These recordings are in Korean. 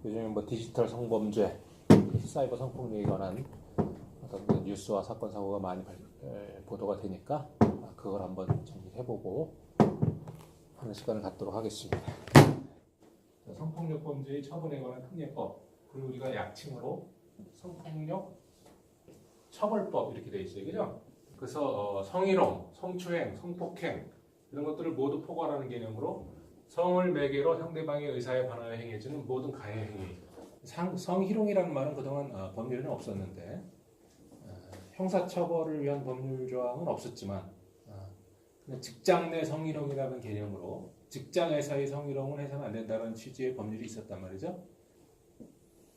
요즘에 뭐 디지털 성범죄, 사이버 성폭력에 관한 어떤 그 뉴스와 사건 사고가 많이 보도가 되니까 그걸 한번 정리해보고 하는 시간을 갖도록 하겠습니다. 성폭력 범죄의 처분에 관한 특례법, 그리고 우리가 약칭으로 성폭력 처벌법 이렇게 돼 있어요, 그죠? 그래서 성희롱, 성추행, 성폭행 이런 것들을 모두 포괄하는 개념으로 성을 매개로 상대방의 의사에 반하여 행해지는 모든 가해 행위. 성희롱이라는 말은 그동안 법률에는 없었는데 형사처벌을 위한 법률 조항은 없었지만 직장 내 성희롱이라는 개념으로 직장에서의 성희롱은 해서는 안 된다는 취지의 법률이 있었단 말이죠.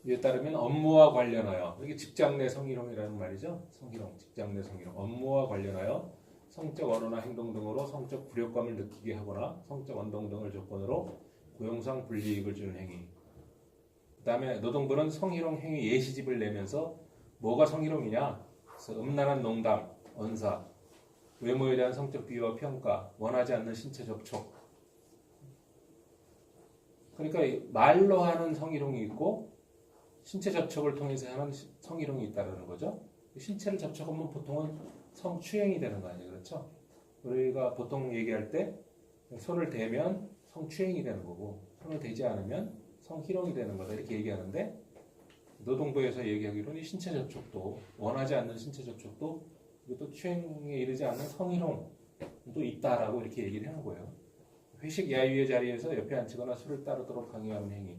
이에 따르면 업무와 관련하여, 이게 직장 내 성희롱이라는 말이죠. 성희롱, 직장 내 성희롱. 업무와 관련하여 성적 언어나 행동 등으로 성적 굴욕감을 느끼게 하거나 성적 언동 등을 조건으로 고용상 불이익을 주는 행위. 그 다음에 노동부는 성희롱 행위 예시집을 내면서 뭐가 성희롱이냐? 그래서 음란한 농담, 언사, 외모에 대한 성적 비유와 평가, 원하지 않는 신체 접촉. 그러니까 말로 하는 성희롱이 있고 신체 접촉을 통해서 하는 성희롱이 있다는 거죠. 신체를 접촉하면 보통은 성추행이 되는 거 아니에요, 그렇죠? 우리가 보통 얘기할 때 손을 대면 성추행이 되는 거고 손을 대지 않으면 성희롱이 되는 거다 이렇게 얘기하는데 노동부에서 얘기하기로는 이 신체 접촉도 원하지 않는 신체 접촉도 이것도 추행에 이르지 않는 성희롱도 있다라고 이렇게 얘기를 하는 거예요. 회식 야유의 자리에서 옆에 앉히거나 술을 따르도록 강요하는 행위.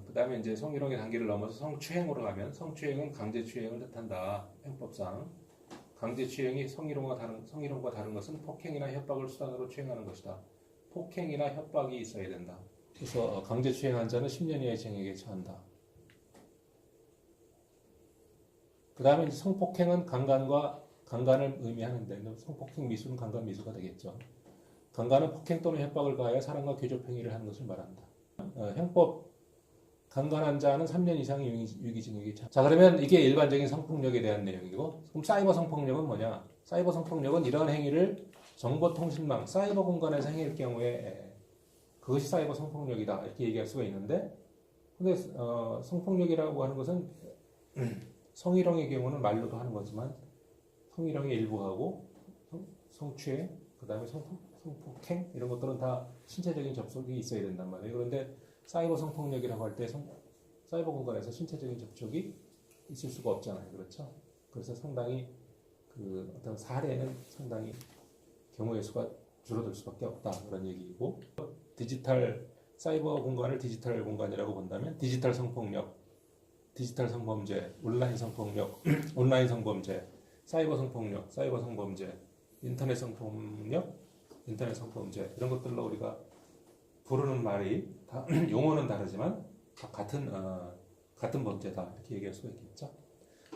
그 다음에 이제 성희롱의 단계를 넘어서 성추행으로 가면 성추행은 강제추행을 뜻한다. 형법상 강제추행이 성희롱과 다른 것은 폭행이나 협박을 수단으로 추행하는 것이다. 폭행이나 협박이 있어야 된다. 그래서 강제추행한 자는 10년 이하의 징역에 처한다. 그 다음에 성폭행은 강간을 의미하는데 성폭행 미수는 강간 미수가 되겠죠. 강간은 폭행 또는 협박을 가하여 사람과 교접 행위를 하는 것을 말한다. 형법 강간한 자는 3년 이상의 유기징역이 차. 자, 그러면 이게 일반적인 성폭력에 대한 내용이고, 그럼 사이버 성폭력은 뭐냐? 사이버 성폭력은 이러한 행위를 정보통신망, 사이버 공간에서 행할 경우에 그것이 사이버 성폭력이다 이렇게 얘기할 수가 있는데, 근데 성폭력이라고 하는 것은 성희롱의 경우는 말로도 하는 거지만 성희롱의 일부하고 성추행, 그 다음에 성폭행 이런 것들은 다 신체적인 접촉이 있어야 된단 말이에요. 그런데 사이버 성폭력이라고 할 때 사이버 공간에서 신체적인 접촉이 있을 수가 없잖아요. 그렇죠? 그래서 상당히 그 어떤 사례는 상당히 경우의 수가 줄어들 수밖에 없다. 그런 얘기이고 사이버 공간을 디지털 공간이라고 본다면 디지털 성폭력, 디지털 성범죄, 온라인 성폭력, 온라인 성범죄, 사이버 성폭력, 사이버 성범죄, 인터넷 성폭력, 인터넷 성범죄 이런 것들로 우리가 부르는 말이 다 용어는 다르지만 다 같은 범죄다 이렇게 얘기할 수가 있겠죠.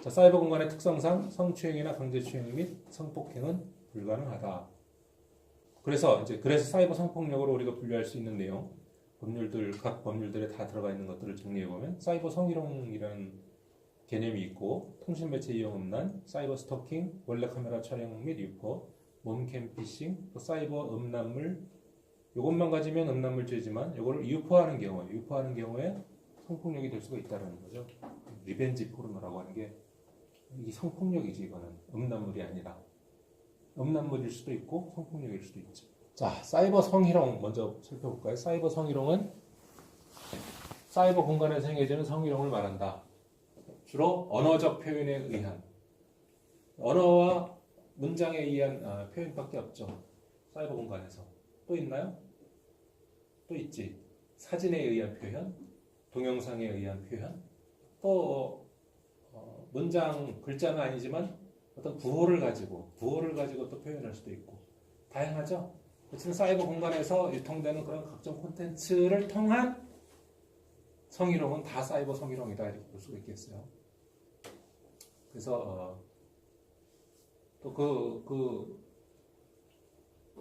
자, 사이버 공간의 특성상 성추행이나 강제추행 및 성폭행은 불가능하다. 그래서 사이버 성폭력으로 우리가 분류할 수 있는 내용 각 법률들에 다 들어가 있는 것들을 정리해 보면 사이버 성희롱이라는 개념이 있고 통신 매체 이용 음란, 사이버 스토킹, 몰래 카메라 촬영 및 유포, 몸캠 피싱, 또 사이버 음란물 이것만 가지면 음란물죄지만 이거를 유포하는 경우에 성폭력이 될 수가 있다는 거죠. 리벤지 포르노라고 하는 게 이게 성폭력이지. 이거는 음란물이 아니라 음란물일 수도 있고 성폭력일 수도 있죠. 자, 사이버 성희롱 먼저 살펴볼까요? 사이버 성희롱은 사이버 공간에서 행해지는 성희롱을 말한다. 주로 언어적 표현에 의한 언어와 문장에 의한 표현밖에 없죠. 사이버 공간에서 또 있나요? 또 있지. 사진에 의한 표현, 동영상에 의한 표현, 또 글자는 아니지만 어떤 구호를 가지고 또 표현할 수도 있고 다양하죠. 어쨌든 사이버 공간에서 유통되는 그런 각종 콘텐츠를 통한 성희롱은 다 사이버 성희롱이다 이렇게 볼 수가 있겠어요. 그래서 또 그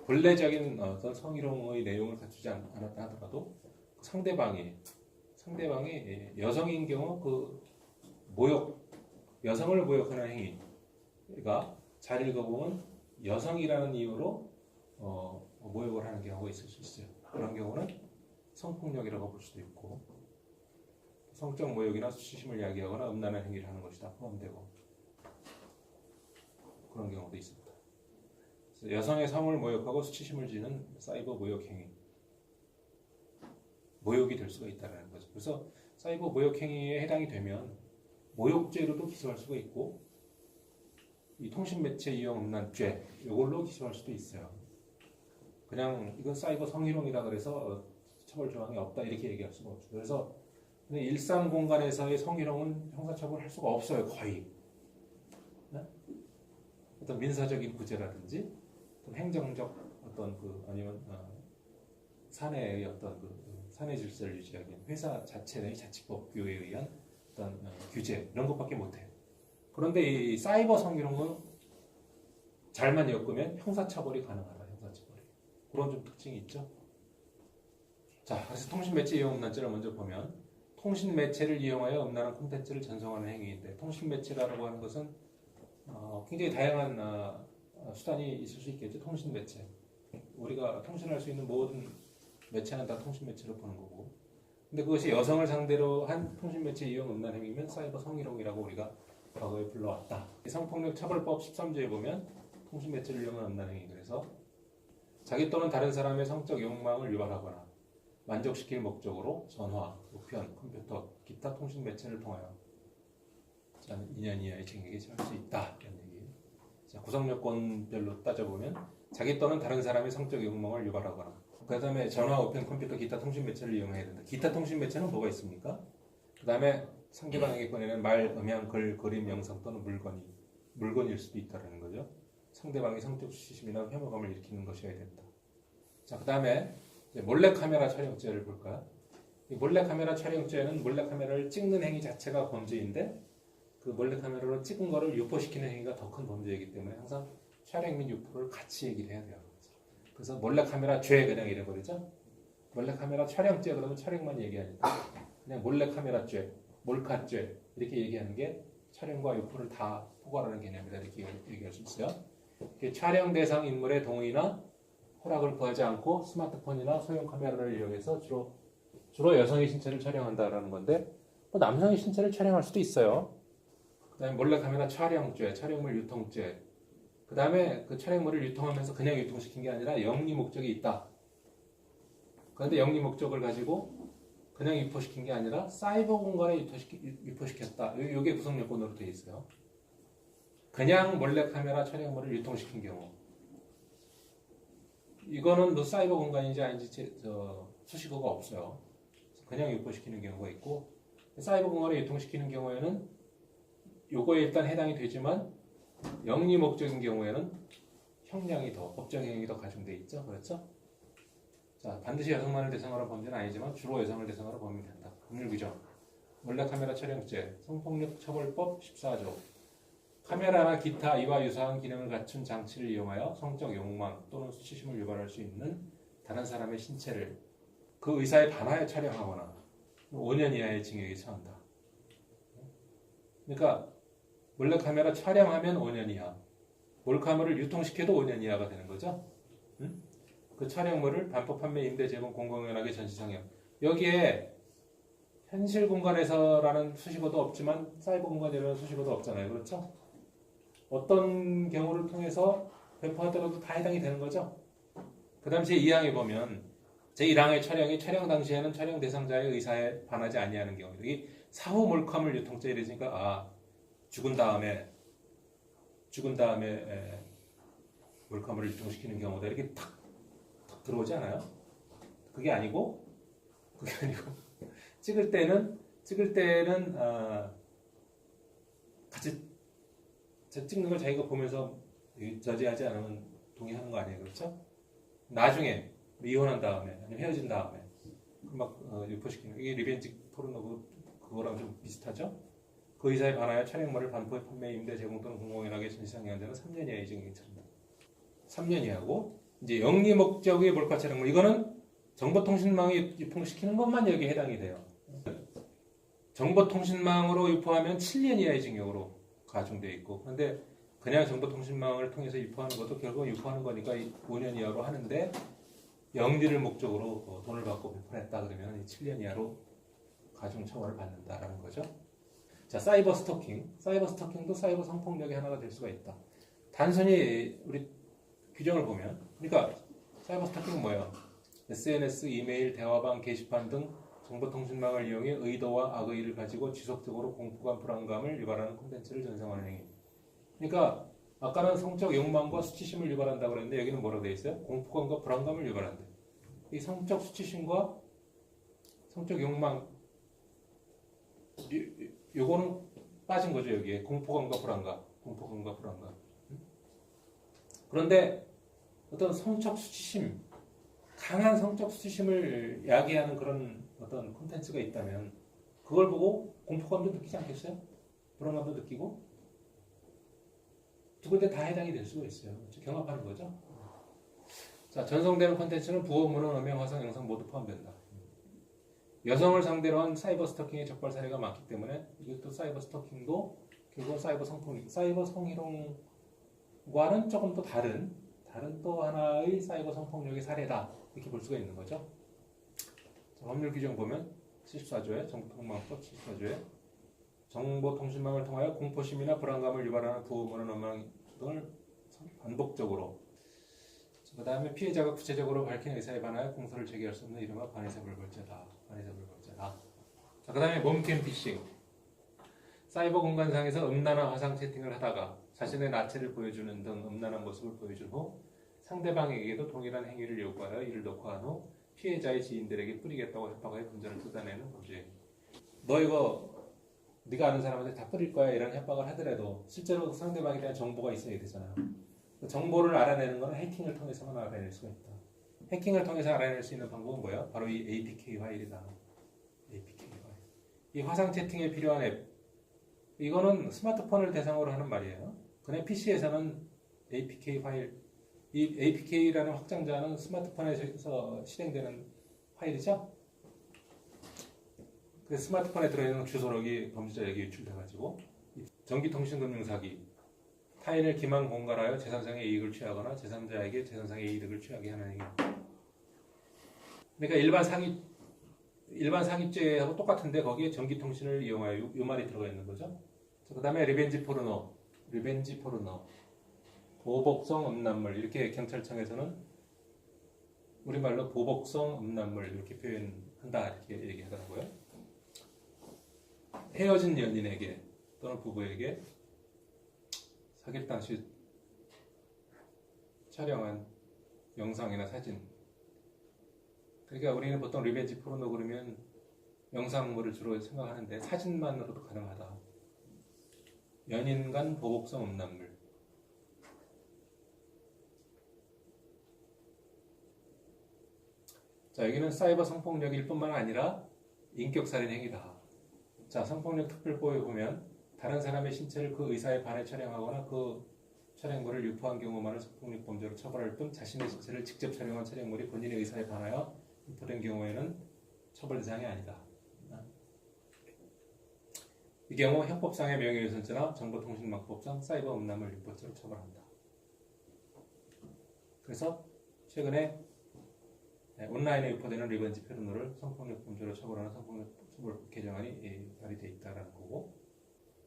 본래적인 어떤 성희롱의 내용을 갖추지 않았다 하더라도 상대방이 여성인 경우 여성을 모욕하는 행위가 잘 읽어보면 여성이라는 이유로 모욕을 하는 경우가 있을 수 있어요. 그런 경우는 성폭력이라고 볼 수도 있고 성적 모욕이나 수치심을 야기하거나 음란한 행위를 하는 것이 다 포함되고 그런 경우도 있습니다. 여성의 성을 모욕하고 수치심을 지는 사이버 모욕 행위, 모욕이 될 수가 있다는 거죠. 그래서 사이버 모욕 행위에 해당이 되면 모욕죄로도 기소할 수가 있고 이 통신매체 이용 음란죄 이걸로 기소할 수도 있어요. 그냥 이건 사이버 성희롱이다 그래서 처벌 조항이 없다 이렇게 얘기할 수가 없죠. 그래서 일상 공간에서의 성희롱은 형사처벌할 수가 없어요. 거의. 네? 어떤 민사적인 구제라든지 어떤 행정적 어떤 아니면 사내의 어떤 사내 질서를 유지하기 위한 회사 자체 내 자치법규에 의한 어떤 규제 이런 것밖에 못해요. 그런데 이 사이버 성희롱은 잘만 엮으면 형사처벌이 가능하다. 형사처벌이 그런 좀 특징이 있죠. 자, 그래서 통신매체 이용 음란죄를 먼저 보면 통신매체를 이용하여 음란한 콘텐츠를 전송하는 행위인데 통신매체라고 하는 것은 굉장히 다양한 수단이 있을 수 있겠죠. 통신매체 우리가 통신할 수 있는 모든 매체는 다 통신매체로 보는 거고 근데 그것이 여성을 상대로 한 통신매체 이용 음란 행위면 사이버 성희롱이라고 우리가 과거에 불러왔다. 성폭력 처벌법 13조에 보면 통신매체를 이용한 음란 행위 그래서 자기 또는 다른 사람의 성적 욕망을 유발하거나 만족시킬 목적으로 전화, 우편, 컴퓨터, 기타 통신매체를 통하여 2년 이하의 징역이 처할 수 있다. 이런 얘기. 자, 구성요건별로 따져보면 자기 또는 다른 사람의 성적 욕망을 유발하거나 그 다음에 전화, 우편, 컴퓨터, 기타 통신매체를 이용해야 된다. 기타 통신매체는 뭐가 있습니까? 그 다음에 상대방에게 보내는 말, 음향, 글, 그림, 영상 또는 물건일 수도 있다는 거죠. 상대방의 성적 수치심이나 혐오감을 일으키는 것이어야 된다. 자, 그 다음에 몰래카메라 촬영죄를 볼까요? 이 몰래카메라 촬영죄는 몰래카메라를 찍는 행위 자체가 범죄인데 그 몰래카메라로 찍은 거를 유포시키는 행위가 더 큰 범죄이기 때문에 항상 촬영 및 유포를 같이 얘기를 해야 돼요. 그래서 몰래카메라 죄 그냥 이래버리죠. 몰래카메라 촬영죄 그러면 촬영만 얘기하니까 그냥 몰래카메라 죄, 몰카죄 이렇게 얘기하는 게 촬영과 유포를 다 포괄하는 개념이다 이렇게 얘기할 수 있어요. 촬영 대상 인물의 동의나 허락을 구하지 않고 스마트폰이나 소형 카메라를 이용해서 주로 여성의 신체를 촬영한다라는 건데 남성의 신체를 촬영할 수도 있어요. 그다음에 몰래카메라 촬영죄, 촬영물 유통죄. 그다음에 그 촬영물을 유통하면서 그냥 유통시킨 게 아니라 영리 목적이 있다. 그런데 영리 목적을 가지고 그냥 유포시킨 게 아니라 사이버 공간에 유포시켰다. 이게 구성 요건으로 되어 있어요. 그냥 몰래카메라 촬영물을 유통시킨 경우. 이거는 뭐 사이버 공간인지 아닌지 수식어가 없어요. 그냥 유포시키는 경우가 있고 사이버 공간에 유통시키는 경우에는 요거에 일단 해당이 되지만 영리 목적인 경우에는 형량이 더 법정형이 더 가중돼 있죠. 그렇죠? 자, 반드시 여성만을 대상으로 한 범죄는 아니지만 주로 여성을 대상으로 범위를 한다. 법률 규정. 몰래카메라 촬영죄, 성폭력 처벌법 14조. 카메라나 기타 이와 유사한 기능을 갖춘 장치를 이용하여 성적 욕망 또는 수치심을 유발할 수 있는 다른 사람의 신체를 그 의사에 반하여 촬영하거나 5년 이하의 징역에 처한다. 그러니까 몰래카메라 촬영하면 5년 이하, 몰카물을 유통시켜도 5년 이하가 되는 거죠. 응? 그 촬영물을 반법 판매, 임대, 제공, 공공연하게 전시상영. 여기에 현실 공간에서라는 수식어도 없지만 사이버 공간이라는 수식어도 없잖아요. 그렇죠? 어떤 경우를 통해서 배포하더라도 다 해당이 되는 거죠. 그 다음 제2항에 보면 제1항의 촬영이 촬영 당시에는 촬영 대상자의 의사에 반하지 아니하는 경우. 이 사후 몰카물 유통죄 이러니까 죽은 다음에 몰카물을 유통시키는 경우다 이렇게 탁 들어오지 않아요? 그게 아니고 찍을 때는 같이 찍는 걸 자기가 보면서 저지하지 않으면 동의하는 거 아니에요, 그렇죠? 나중에 이혼한 다음에 아니면 헤어진 다음에 막 유포시키는 이게 리벤지 포르노 그거랑 좀 비슷하죠? 그 의사에 반하여 촬영물을 반포 판매, 임대, 제공 또는 공공연하게 전시상영한 자는 3년 이하의 징역이 처한다. 3년 이하고 이제 영리 목적의 몰카 촬영물 이거는 정보통신망에 유통시키는 것만 여기에 해당이 돼요. 정보통신망으로 유포하면 7년 이하의 징역으로 가중되어 있고 그런데 그냥 정보통신망을 통해서 유포하는 것도 결국 유포하는 거니까 5년 이하로 하는데 영리를 목적으로 돈을 받고 배포했다 그러면 7년 이하로 가중 처벌을 받는다라는 거죠. 자, 사이버 스토킹. 사이버 스토킹도 사이버 성폭력의 하나가 될 수가 있다. 단순히 우리 규정을 보면, 그러니까 사이버 스토킹은 뭐예요? SNS, 이메일, 대화방, 게시판 등 정보통신망을 이용해 의도와 악의를 가지고 지속적으로 공포감, 불안감을 유발하는 콘텐츠를 전송하는 행위. 그러니까 아까는 성적 욕망과 수치심을 유발한다고 그랬는데 여기는 뭐라고 되어 있어요? 공포감과 불안감을 유발한다. 이 성적 수치심과 성적 욕망 요거는 빠진 거죠. 여기에 공포감과 불안감. 그런데 어떤 성적 수치심, 강한 성적 수치심을 야기하는 그런 어떤 콘텐츠가 있다면 그걸 보고 공포감도 느끼지 않겠어요? 불안감도 느끼고 두 군데 다 해당이 될 수가 있어요. 경합하는 거죠. 자, 전송되는 콘텐츠는 부호, 문헌, 음영, 화상, 영상 모두 포함된다. 여성을 상대로 한 사이버 스토킹의 적발 사례가 많기 때문에 이것도 사이버 스토킹도 결국은 사이버 성폭력, 사이버 성희롱과는 조금 더 다른 또 하나의 사이버 성폭력의 사례다. 이렇게 볼 수가 있는 거죠. 자, 법률 규정 보면 74조에 정보통신망법 74조에 정보통신망을 통하여 공포심이나 불안감을 유발하는 부호, 문헌, 음악 등을 반복적으로 그 다음에 피해자가 구체적으로 밝힌 의사에 반하여 공소를 제기할 수 없는 이른바 반의사 불벌죄다. 자, 그 다음에 몸캠 피싱. 사이버 공간상에서 음란한 화상 채팅을 하다가 자신의 나체를 보여주는 등 음란한 모습을 보여준 후 상대방에게도 동일한 행위를 요구하여 이를 녹화한 후 피해자의 지인들에게 뿌리겠다고 협박하여 금전을 뜯어내는 범죄. 너 이거 네가 아는 사람한테 다 뿌릴 거야 이런 협박을 하더라도 실제로 상대방에 대한 정보가 있어야 되잖아요. 그 정보를 알아내는 것은 해킹을 통해서만 알아낼 수가 있다. 해킹을 통해서 알아낼 수 있는 방법은 뭐야? 바로 이 APK 파일이다. APK 파일. 이 화상 채팅에 필요한 앱. 이거는 스마트폰을 대상으로 하는 말이에요. 그냥 PC에서는 APK 파일, 이 APK라는 확장자는 스마트폰에서 실행되는 파일이죠. 그 스마트폰에 들어있는 주소록이 범죄자에게 유출돼가지고 전기통신금융 사기, 타인을 기만 공갈하여 재산상의 이익을 취하거나 제3자에게 재산상의 이득을 취하게 하는 행위. 그러니까 일반 사기죄하고 똑같은데 거기에 전기통신을 이용하여 이 말이 들어가 있는 거죠. 그 다음에 리벤지 포르노, 보복성 음란물 이렇게 경찰청에서는 우리말로 보복성 음란물 이렇게 표현한다 이렇게 얘기하더라고요. 헤어진 연인에게 또는 부부에게 사귈 당시 촬영한 영상이나 사진. 그러니까 우리는 보통 리벤지 포르노 그러면 영상물을 주로 생각하는데 사진만으로도 가능하다. 연인 간 보복성 음란물. 자, 여기는 사이버 성폭력일 뿐만 아니라 인격살인 행위다. 자, 성폭력 특별법에 보면 다른 사람의 신체를 그 의사에 반해 촬영하거나 그 촬영물을 유포한 경우만을 성폭력 범죄로 처벌할 뿐 자신의 신체를 직접 촬영한 촬영물이 본인의 의사에 반하여 유포된 경우에는 처벌 대상이 아니다. 이 경우 형법상의 명예훼손죄나 정보통신망법상 사이버 음란물 유포죄로 처벌한다. 그래서 최근에 온라인에 유포되는 리벤지 포르노를 성폭력 범죄로 처벌하는 성폭력 처벌법 개정안이 발의되어 있다는 거고.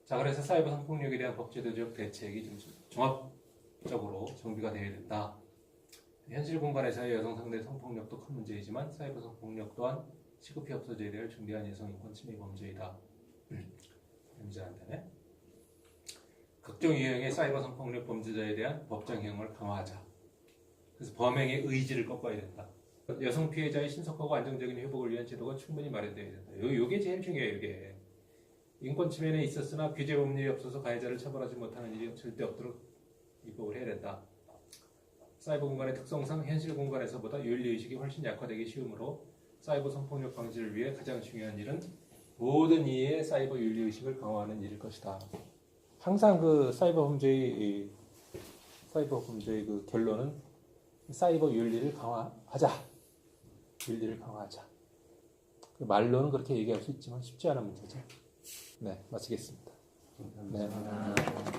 자, 그래서 사이버 성폭력에 대한 법제도적 대책이 좀 종합적으로 정비가 되어야 된다. 현실 공간에서의 여성 상대 성폭력도 큰 문제이지만 사이버 성폭력 또한 시급히 없어져야 될 중대한 여성인권 침해 범죄이다. 범죄한다네. 각종 유형의 사이버 성폭력 범죄자에 대한 법정형을 강화하자. 그래서 범행의 의지를 꺾어야 된다. 여성 피해자의 신속하고 안정적인 회복을 위한 제도가 충분히 마련되어야 된다. 이게 제일 중요해요. 이게 인권 침해는 있었으나 규제 법률이 없어서 가해자를 처벌하지 못하는 일이 절대 없도록 입법을 해야 된다. 사이버 공간의 특성상 현실 공간에서보다 윤리의식이 훨씬 약화되기 쉬우므로 사이버 성폭력 방지를 위해 가장 중요한 일은 모든 이의 사이버 윤리의식을 강화하는 일일 것이다. 항상 그 사이버 범죄의 그 결론은 사이버 윤리를 강화하자. 그 말로는 그렇게 얘기할 수 있지만 쉽지 않은 문제죠. 네, 마치겠습니다. 감사합니다. 네.